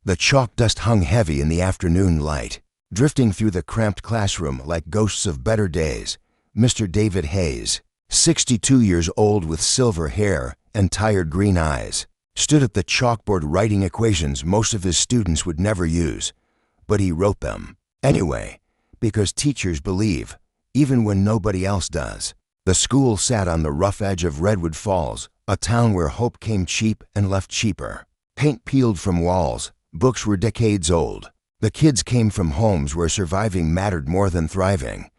The chalk dust hung heavy in the afternoon light, drifting through the cramped classroom like ghosts of better days. Mr. David Hayes, 62 years old with silver hair and tired green eyes, stood at the chalkboard writing equations most of his students would never use, but he wrote them anyway, because teachers believe, even when nobody else does. The school sat on the rough edge of Redwood Falls, a town where hope came cheap and left cheaper. Paint peeled from walls, books were decades old. The kids came from homes where surviving mattered more than thriving.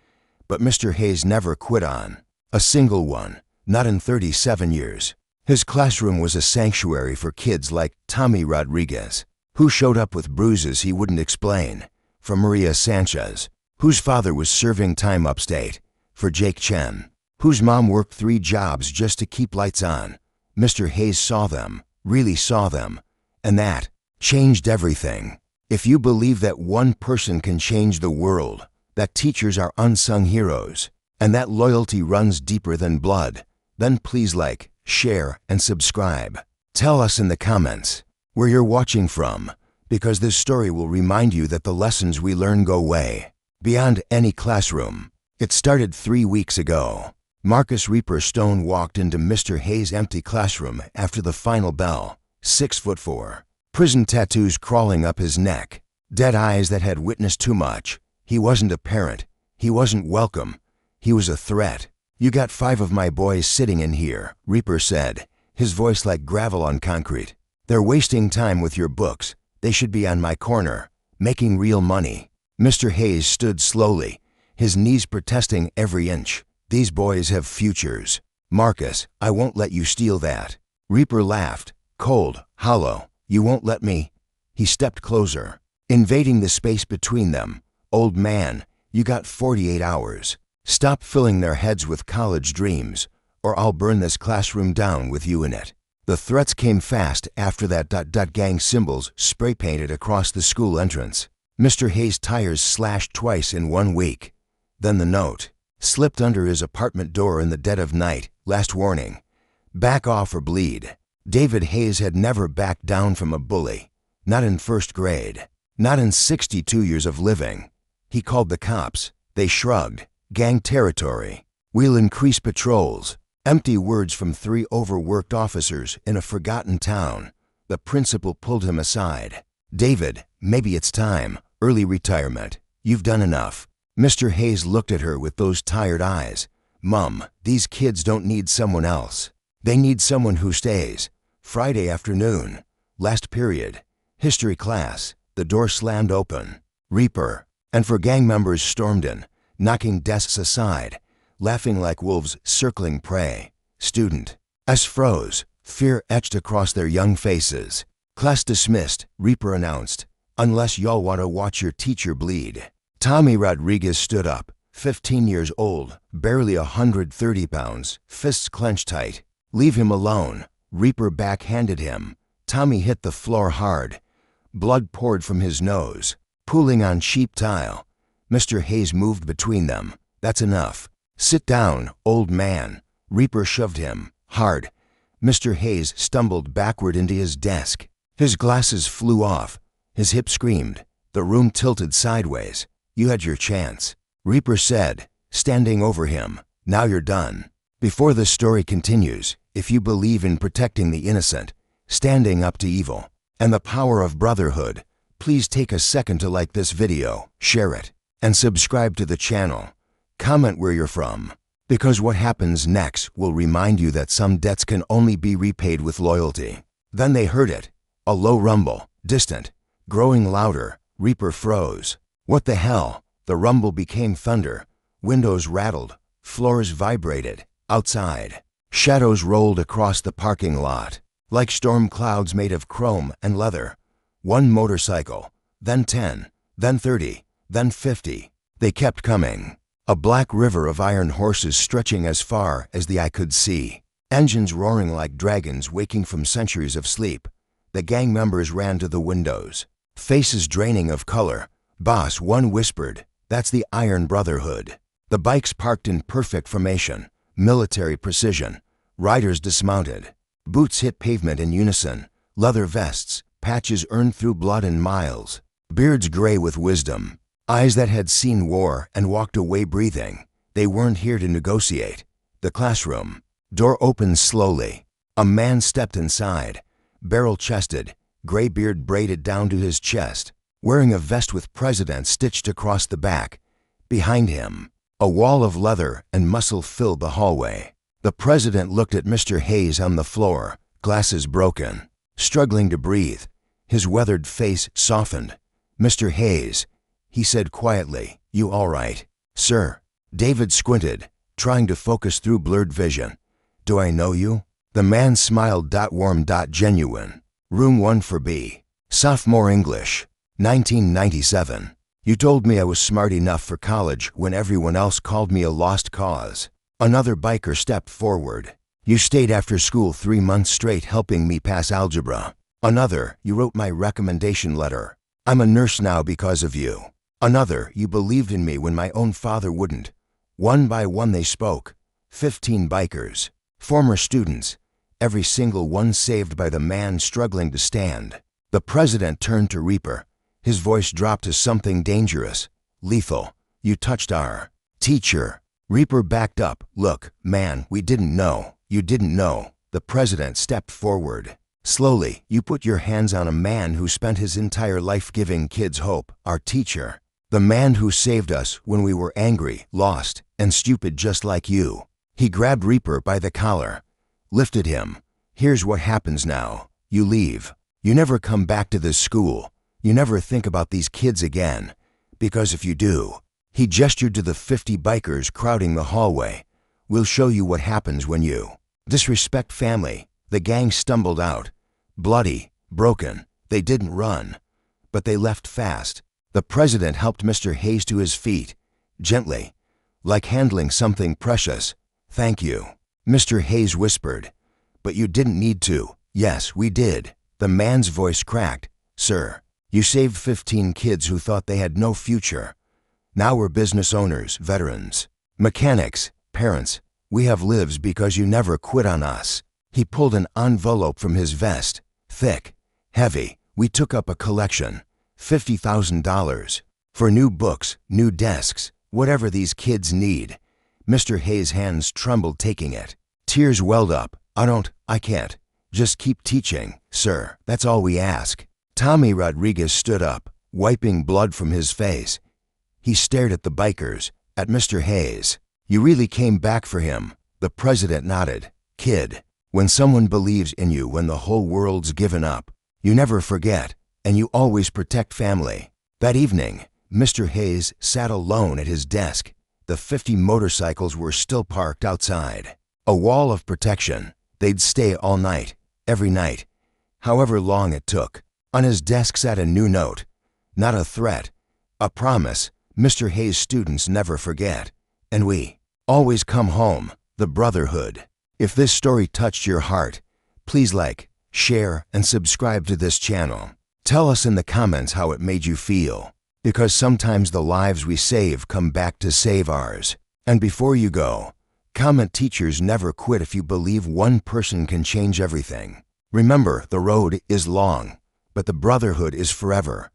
But Mr. Hayes never quit on a single one, not in 37 years. His classroom was a sanctuary for kids like Tommy Rodriguez, who showed up with bruises he wouldn't explain, for Maria Sanchez, whose father was serving time upstate, for Jake Chen, whose mom worked 3 jobs just to keep lights on. Mr. Hayes saw them, really saw them, and that changed everything. If you believe that one person can change the world, that teachers are unsung heroes, and that loyalty runs deeper than blood, then please like, share, and subscribe. Tell us in the comments where you're watching from, because this story will remind you that the lessons we learn go way beyond any classroom. It started 3 weeks ago. Marcus Reaper Stone walked into Mr. Hayes' empty classroom after the final bell, 6'4", prison tattoos crawling up his neck, dead eyes that had witnessed too much. He wasn't a parent. He wasn't welcome. He was a threat. "You got 5 of my boys sitting in here," Reaper said, his voice like gravel on concrete. "They're wasting time with your books. They should be on my corner, making real money." Mr. Hayes stood slowly, his knees protesting every inch. "These boys have futures. Marcus, I won't let you steal that." Reaper laughed, cold, hollow. "You won't let me?" He stepped closer, invading the space between them. "Old man, you got 48 hours. Stop filling their heads with college dreams, or I'll burn this classroom down with you in it." The threats came fast after that gang symbols spray-painted across the school entrance. Mr. Hayes' tires slashed twice in 1 week. Then the note slipped under his apartment door in the dead of night. Last warning. Back off or bleed. David Hayes had never backed down from a bully. Not in 1st grade. Not in 62 years of living. He called the cops. They shrugged. "Gang territory. We'll increase patrols." Empty words from 3 overworked officers in a forgotten town. The principal pulled him aside. "David, maybe it's time. Early retirement. You've done enough." Mr. Hayes looked at her with those tired eyes. "Mom, these kids don't need someone else. They need someone who stays." Friday afternoon. Last period. History class. The door slammed open. Reaper and 4 gang members stormed in, knocking desks aside, laughing like wolves circling prey. Student S froze, fear etched across their young faces. "Class dismissed," Reaper announced, "unless y'all want to watch your teacher bleed." Tommy Rodriguez stood up, 15 years old, barely 130 pounds, fists clenched tight. "Leave him alone," Reaper backhanded him. Tommy hit the floor hard. Blood poured from his nose, pooling on cheap tile. Mr. Hayes moved between them. "That's enough. Sit down, old man." Reaper shoved him hard. Mr. Hayes stumbled backward into his desk. His glasses flew off. His hip screamed. The room tilted sideways. "You had your chance," Reaper said, standing over him. "Now you're done." Before the story continues, if you believe in protecting the innocent, standing up to evil, and the power of brotherhood, please take a second to like this video, share it, and subscribe to the channel. Comment where you're from, because what happens next will remind you that some debts can only be repaid with loyalty. Then they heard it, a low rumble, distant, growing louder. Reaper froze. What the hell? The rumble became thunder. Windows rattled, floors vibrated. Outside, shadows rolled across the parking lot, like storm clouds made of chrome and leather. 1 motorcycle, then 10, then 30, then 50. They kept coming. A black river of iron horses stretching as far as the eye could see. Engines roaring like dragons waking from centuries of sleep. The gang members ran to the windows, faces draining of color. "Boss," one whispered, "that's the Iron Brotherhood." The bikes parked in perfect formation, military precision. Riders dismounted. Boots hit pavement in unison. Leather vests, patches earned through blood and miles, beards gray with wisdom, eyes that had seen war and walked away breathing. They weren't here to negotiate. The classroom. Door opened slowly. A man stepped inside, barrel-chested, gray beard braided down to his chest, wearing a vest with President stitched across the back. Behind him, a wall of leather and muscle filled the hallway. The President looked at Mr. Hayes on the floor, glasses broken, struggling to breathe. His weathered face softened. "Mr. Hayes," he said quietly, "you all right?" "Sir." David squinted, trying to focus through blurred vision. "Do I know you?" The man smiled. Warm. Genuine. Room 1 for B. Sophomore English. 1997. "You told me I was smart enough for college when everyone else called me a lost cause." Another biker stepped forward. "You stayed after school 3 months straight helping me pass algebra." Another, "You wrote my recommendation letter. I'm a nurse now because of you." Another, "You believed in me when my own father wouldn't." One by one they spoke. 15 bikers. Former students. Every single one saved by the man struggling to stand. The President turned to Reaper. His voice dropped to something dangerous, lethal. "You touched our teacher." Reaper backed up. "Look, man, we didn't know. You didn't know." The President stepped forward. Slowly, "You put your hands on a man who spent his entire life giving kids hope, our teacher. The man who saved us when we were angry, lost, and stupid just like you." He grabbed Reaper by the collar, lifted him. "Here's what happens now. You leave. You never come back to this school. You never think about these kids again. Because if you do," he gestured to the 50 bikers crowding the hallway, "we'll show you what happens when you disrespect family." The gang stumbled out. Bloody, broken. They didn't run, but they left fast. The President helped Mr. Hayes to his feet, gently, like handling something precious. "Thank you," Mr. Hayes whispered. "But you didn't need to." "Yes, we did." The man's voice cracked. "Sir, you saved 15 kids who thought they had no future. Now we're business owners, veterans, mechanics, parents. We have lives because you never quit on us." He pulled an envelope from his vest, thick, heavy. "We took up a collection, $50,000, for new books, new desks, whatever these kids need." Mr. Hayes' hands trembled taking it. Tears welled up. I can't. Just keep teaching, sir. That's all we ask." Tommy Rodriguez stood up, wiping blood from his face. He stared at the bikers, at Mr. Hayes. "You really came back for him." The President nodded. "Kid, when someone believes in you when the whole world's given up, you never forget, and you always protect family." That evening, Mr. Hayes sat alone at his desk. The 50 motorcycles were still parked outside. A wall of protection. They'd stay all night, every night, however long it took. On his desk sat a new note. Not a threat, a promise. Mr. Hayes' students never forget. And we always come home. The Brotherhood. If this story touched your heart, please like, share, and subscribe to this channel. Tell us in the comments how it made you feel, because sometimes the lives we save come back to save ours. And before you go, comment "Teachers never quit" if you believe one person can change everything. Remember, the road is long, but the Brotherhood is forever.